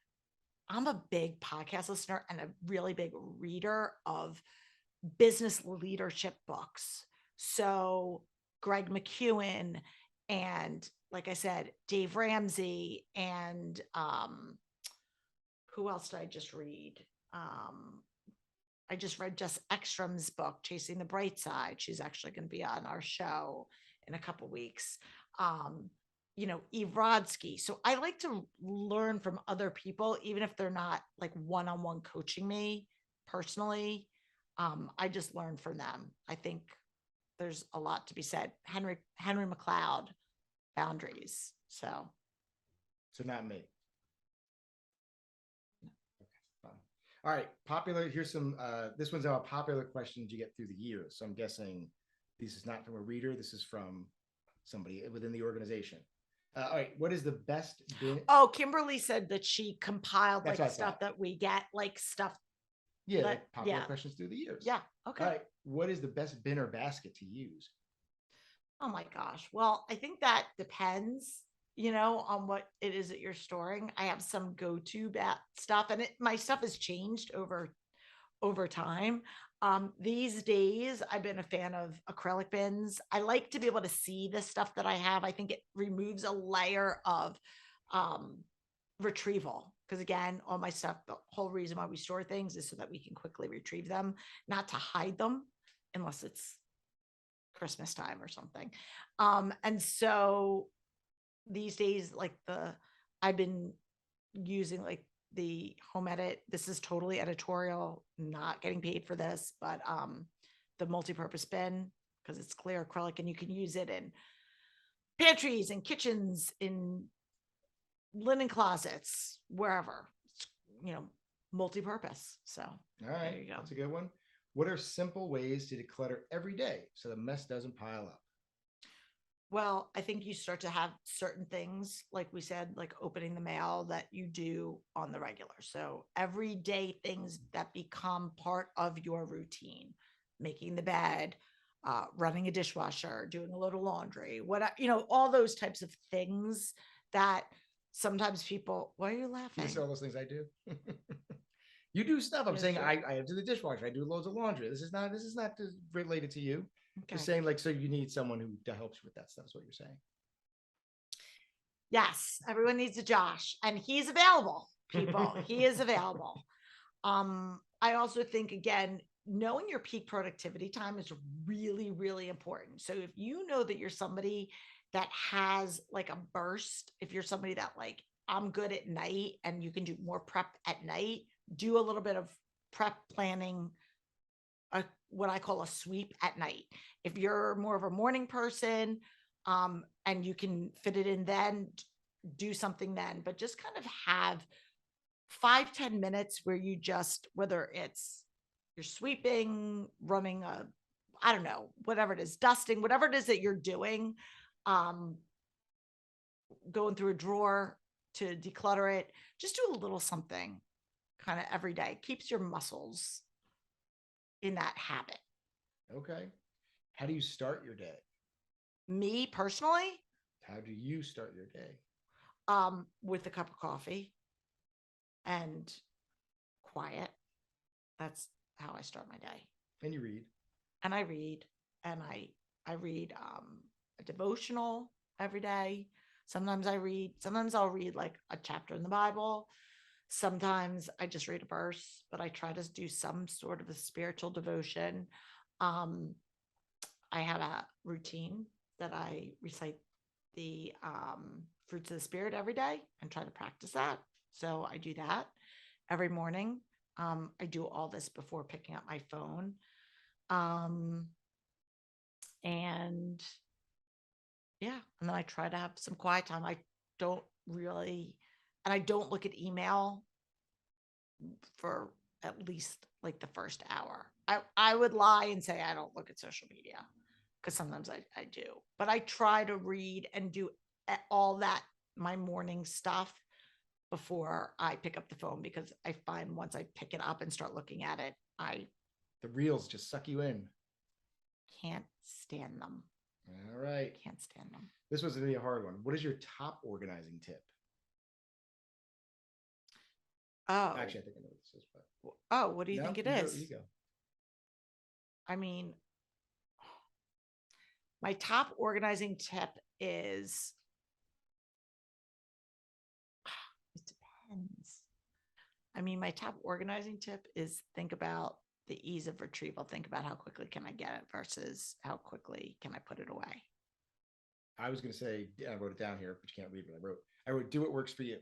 Speaker 2: podcast listener and a really big reader of business leadership books. So Greg McEwen and, like I said, Dave Ramsey and who else did I just read? I just read Jess Ekstrom's book, Chasing the Bright Side. She's actually going to be on our show in a couple weeks. Eve Rodsky. So I like to learn from other people, even if they're not like one-on-one coaching me personally. I just learn from them. I think there's a lot to be said. Henry McLeod, boundaries. So
Speaker 3: not me. Okay, fine. All right. Popular. Here's some, this one's about popular questions you get through the years. So I'm guessing this is not from a reader. This is from somebody within the organization. All right. What is the best?
Speaker 2: Oh, Kimberly said that she compiled
Speaker 3: That's
Speaker 2: like stuff that we get, like stuff.
Speaker 3: Yeah, like popular questions through the years.
Speaker 2: Yeah. Okay.
Speaker 3: All right. What is the best bin or basket to use?
Speaker 2: Oh my gosh. Well, I think that depends, on what it is that you're storing. I have some go-to stuff, and my stuff has changed over time. These days, I've been a fan of acrylic bins. I like to be able to see the stuff that I have. I think it removes a layer of retrieval. Because again, all my stuff, the whole reason why we store things is so that we can quickly retrieve them, not to hide them unless it's Christmas time or something. And so these days, I've been using like the home edit. This is totally editorial, not getting paid for this, but the multi-purpose bin, because it's clear acrylic and you can use it in pantries and kitchens, in linen closets, wherever. It's, multi-purpose. So
Speaker 3: all right,
Speaker 2: there you go.
Speaker 3: That's a good one. What are simple ways to declutter every day so the mess doesn't pile up?
Speaker 2: Well, I think you start to have certain things, like we said, like opening the mail, that you do on the regular. So everyday things that become part of your routine, making the bed, running a dishwasher, doing a load of laundry, all those types of things that sometimes people, why are you laughing?
Speaker 3: These are all those things I do. You do stuff. I'm saying I do the dishwasher. I do loads of laundry. This is not related to you. Okay. Just saying, so you need someone who helps you with that stuff is what you're saying.
Speaker 2: Yes, everyone needs a Josh, and he's available, people. He is available. I also think, again, knowing your peak productivity time is really, really important. So if you know that you're somebody that has like a burst, if you're somebody that like, I'm good at night and you can do more prep at night, do a little bit of prep planning, what I call a sweep at night. If you're more of a morning person, and you can fit it in, then do something then, but just kind of have 5-10 minutes where you just, whether it's you're sweeping, running I don't know, whatever it is, dusting, whatever it is that you're doing, going through a drawer to declutter it, just do a little something kind of every day. Keeps your muscles in that habit.
Speaker 3: Okay. How do you start your day?
Speaker 2: Me personally?
Speaker 3: How do you start your day?
Speaker 2: With a cup of coffee and quiet. That's how I start my day.
Speaker 3: And you read.
Speaker 2: And I read. And I read a devotional every day. Sometimes I'll read like a chapter in the Bible. Sometimes I just read a verse, but I try to do some sort of a spiritual devotion. I have a routine that I recite the fruits of the spirit every day and try to practice that. So I do that every morning. I do all this before picking up my phone. And then I try to have some quiet time. I don't look at email for at least like the first hour. I would lie and say I don't look at social media, because sometimes I do, but I try to read and do all that, my morning stuff before I pick up the phone, because I find once I pick it up and start looking at it, I
Speaker 3: The reels just suck you in.
Speaker 2: can't stand them.
Speaker 3: All right.
Speaker 2: Can't stand them.
Speaker 3: This was going to be a hard one. What is your top organizing tip?
Speaker 2: Oh,
Speaker 3: Actually, I think I know what this is. But...
Speaker 2: Oh, what do you think it is?
Speaker 3: You go.
Speaker 2: I mean, my top organizing tip is, it depends. I mean, my top organizing tip is think about the ease of retrieval. Think about how quickly can I get it versus how quickly can I put it away.
Speaker 3: I was going to say, I wrote it down here, but you can't read what I wrote, do what works for you.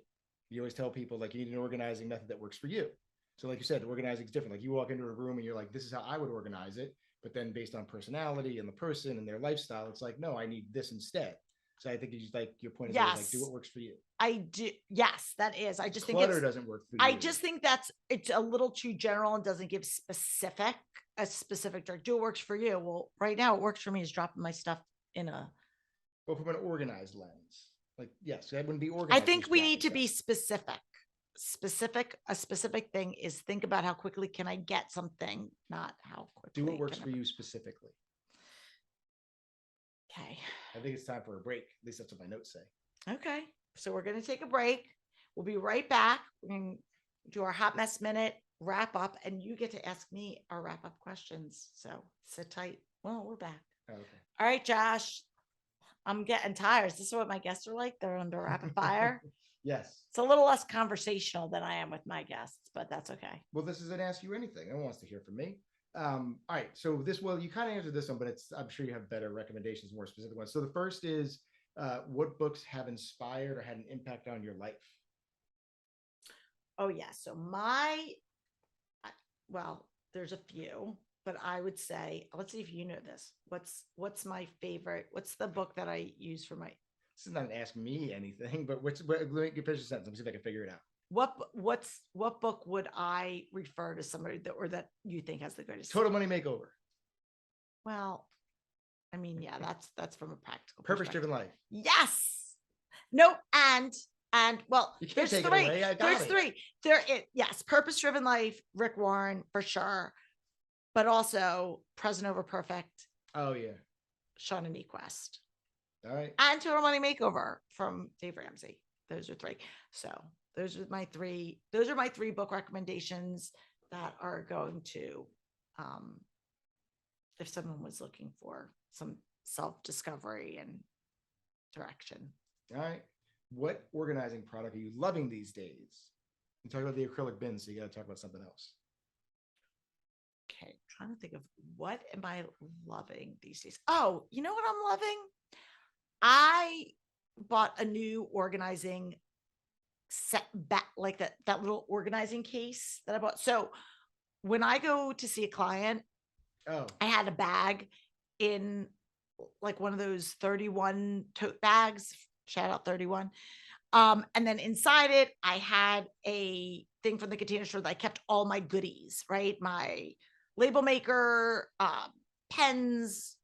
Speaker 3: You always tell people like you need an organizing method that works for you. So like you said, organizing is different. Like you walk into a room and you're like, this is how I would organize it. But then based on personality and the person and their lifestyle, it's like, no, I need this instead. So I think it's like your point is like, do what works for you.
Speaker 2: I do. Yes, that is. I just think
Speaker 3: clutter doesn't work for you.
Speaker 2: I just think it's a little too general and doesn't give a specific direct. Do what works for you. Well, right now, what works for me is dropping my stuff in a.
Speaker 3: Well, from an organized lens, like yes, that wouldn't be organized.
Speaker 2: I think we need to be specific. A specific thing is think about how quickly can I get something, not how quickly.
Speaker 3: Do what works for you specifically.
Speaker 2: Okay.
Speaker 3: I think it's time for a break. At least that's what my notes say.
Speaker 2: Okay. So we're going to take a break. We'll be right back. We're going to do our hot mess minute, wrap up, and you get to ask me our wrap up questions. So sit tight. Well, we're back.
Speaker 3: Okay.
Speaker 2: All right, Josh. I'm getting tired. Is this what my guests are like? They're under rapid fire.
Speaker 3: Yes.
Speaker 2: It's a little less conversational than I am with my guests, but that's okay.
Speaker 3: Well, this is an ask you anything. No one wants to hear from me. All right. So you kind of answered this one, but I'm sure you have better recommendations, more specific ones. So the first is, what books have inspired or had an impact on your life?
Speaker 2: Oh yeah. So there's a few, but I would say, let's see if you know this. What's my favorite? What's the book that I use for my?
Speaker 3: This is not an ask me anything, but let me finish the sentence. Let me see if I can figure it out.
Speaker 2: What book would I refer to somebody that you think has the greatest?
Speaker 3: Total Money Makeover.
Speaker 2: Well, I mean, yeah, that's from a practical
Speaker 3: Purpose-Driven Life.
Speaker 2: Yes. No, and well,
Speaker 3: you can't
Speaker 2: there's
Speaker 3: take
Speaker 2: three.
Speaker 3: It away.
Speaker 2: There's three. Yes, Purpose-Driven Life, Rick Warren for sure, but also Present Over Perfect.
Speaker 3: Oh yeah.
Speaker 2: Shauna Nequest.
Speaker 3: All right.
Speaker 2: And Total Money Makeover from Dave Ramsey. Those are three. So those are my three book recommendations that are going to, if someone was looking for some self-discovery and direction.
Speaker 3: All right. What organizing product are you loving these days? You talk about the acrylic bins, so you got to talk about something else.
Speaker 2: Okay. Trying to think of what am I loving these days? Oh, you know what I'm loving? I bought a new organizing set back, like that little organizing case that I bought. So when I go to see a client, I had a bag in like one of those 31 tote bags, shout out 31. And then inside it, I had a thing from the Container Store that I kept all my goodies, right? My label maker, pens,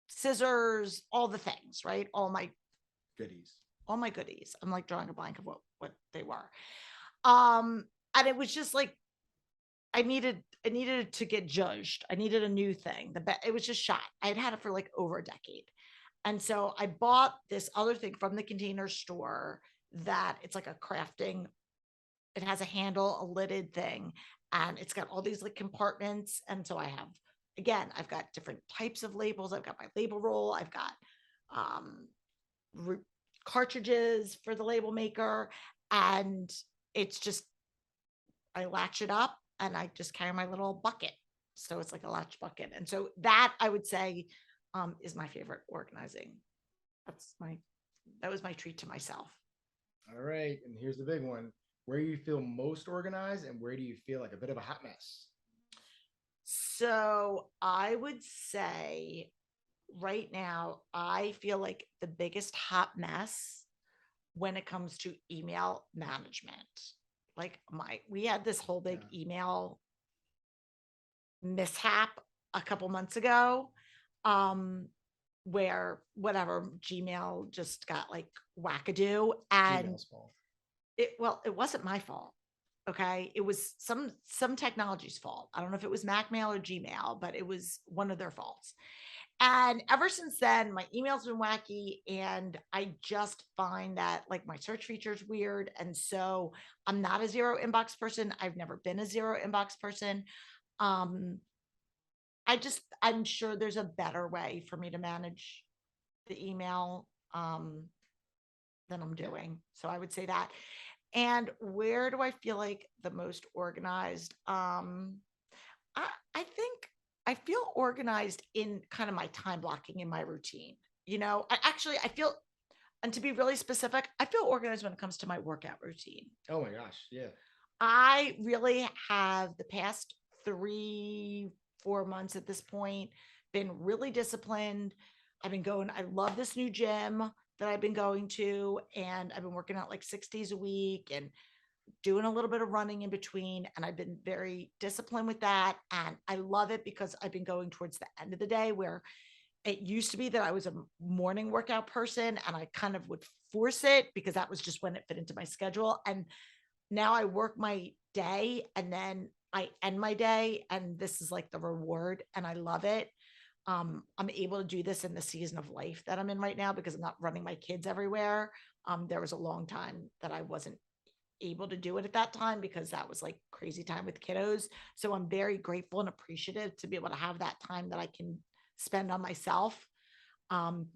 Speaker 2: scissors, all the things, right? All my goodies. I'm like drawing a blank of what they were. And it was just like, I needed to get judged. I needed a new thing. It was just shot. I had it for like over a decade. And so I bought this other thing from the Container Store that it's like a crafting. It has a handle, a lidded thing, and it's got all these like compartments. And so I've got different types of labels. I've got my label roll. I've got cartridges for the label maker. And it's just, I latch it up and I just carry my little bucket. So it's like a latch bucket. And so that I would say is my favorite organizing. That was my treat to myself.
Speaker 3: All right. And here's the big one. Where do you feel most organized and where do you feel like a bit of a hot mess?
Speaker 2: So I would say right now, I feel like the biggest hot mess when it comes to email management. Like we had this whole big email mishap a couple months ago. where whatever Gmail just got like wackadoo, and
Speaker 3: Gmail's fault.
Speaker 2: it wasn't my fault. Okay. It was some technology's fault. I don't know if it was Macmail or Gmail, but it was one of their faults. And ever since then, my email's been wacky, and I just find that like my search feature is weird. And so I'm not a zero inbox person. I've never been a zero inbox person. I'm sure there's a better way for me to manage the email than I'm doing. So I would say that. And where do I feel like the most organized? I think I feel organized in kind of my time blocking in my routine. I feel, and to be really specific, I feel organized when it comes to my workout routine.
Speaker 3: Oh my gosh. Yeah.
Speaker 2: I really have the past 3-4 months at this point been really disciplined. I love this new gym that I've been going to, and I've been working out like 6 days a week and doing a little bit of running in between. And I've been very disciplined with that. And I love it because I've been going towards the end of the day, where it used to be that I was a morning workout person and I kind of would force it because that was just when it fit into my schedule. And now I work my day and then I end my day, and this is like the reward, and I love it. I'm able to do this in the season of life that I'm in right now because I'm not running my kids everywhere. There was a long time that I wasn't able to do it at that time because that was like crazy time with kiddos. So I'm very grateful and appreciative to be able to have that time that I can spend on myself. And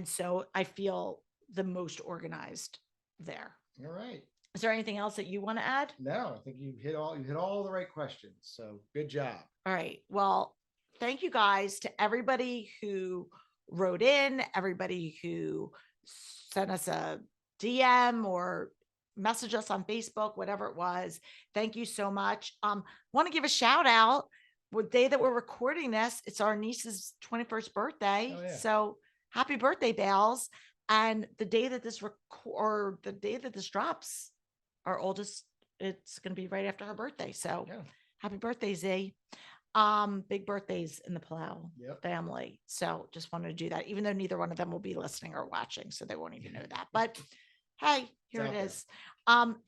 Speaker 2: so I feel the most organized there.
Speaker 3: All right.
Speaker 2: Is there anything else that you want to add?
Speaker 3: No, I think you hit all the right questions. So good job.
Speaker 2: All right. Well, thank you guys to everybody who wrote in, everybody who sent us a DM or message us on Facebook, whatever it was. Thank you so much. Want to give a shout out. The day that we're recording this, it's our niece's 21st birthday.
Speaker 3: Oh, yeah.
Speaker 2: So happy birthday, Bales. And the day that this drops, our oldest, it's going to be right after her birthday. So yeah. Happy birthday, Z. Big birthdays in the Palau family. So just wanted to do that, even though neither one of them will be listening or watching, so they won't even know that. But hey, here it is.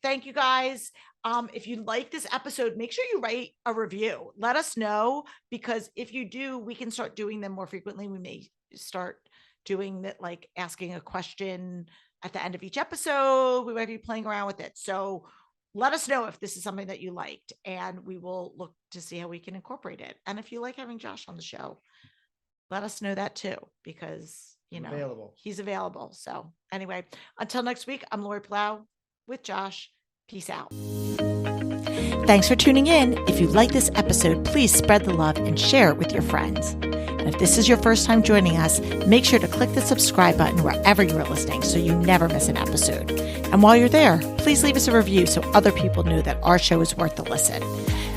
Speaker 2: Thank you guys. If you like this episode, make sure you write a review. Let us know, because if you do, we can start doing them more frequently. We may start doing that, like asking a question at the end of each episode. We might be playing around with it. So let us know if this is something that you liked, and we will look to see how we can incorporate it. And if you like having Josh on the show, let us know that too, because he's available. So anyway, until next week, I'm Laurie Palau with Josh. Peace out. Thanks for tuning in. If you like this episode, please spread the love and share it with your friends. And if this is your first time joining us, make sure to click the subscribe button wherever you are listening so you never miss an episode. And while you're there, please leave us a review so other people know that our show is worth the listen.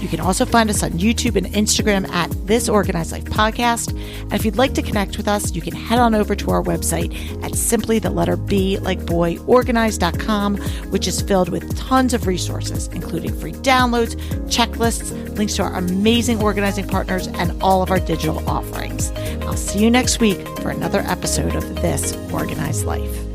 Speaker 2: You can also find us on YouTube and Instagram at This Organized Life Podcast. And if you'd like to connect with us, you can head on over to our website at simply the letter B like boy organized.com, which is filled with tons of resources, including free downloads, checklists, links to our amazing organizing partners, and all of our digital offerings. I'll see you next week for another episode of This Organized Life.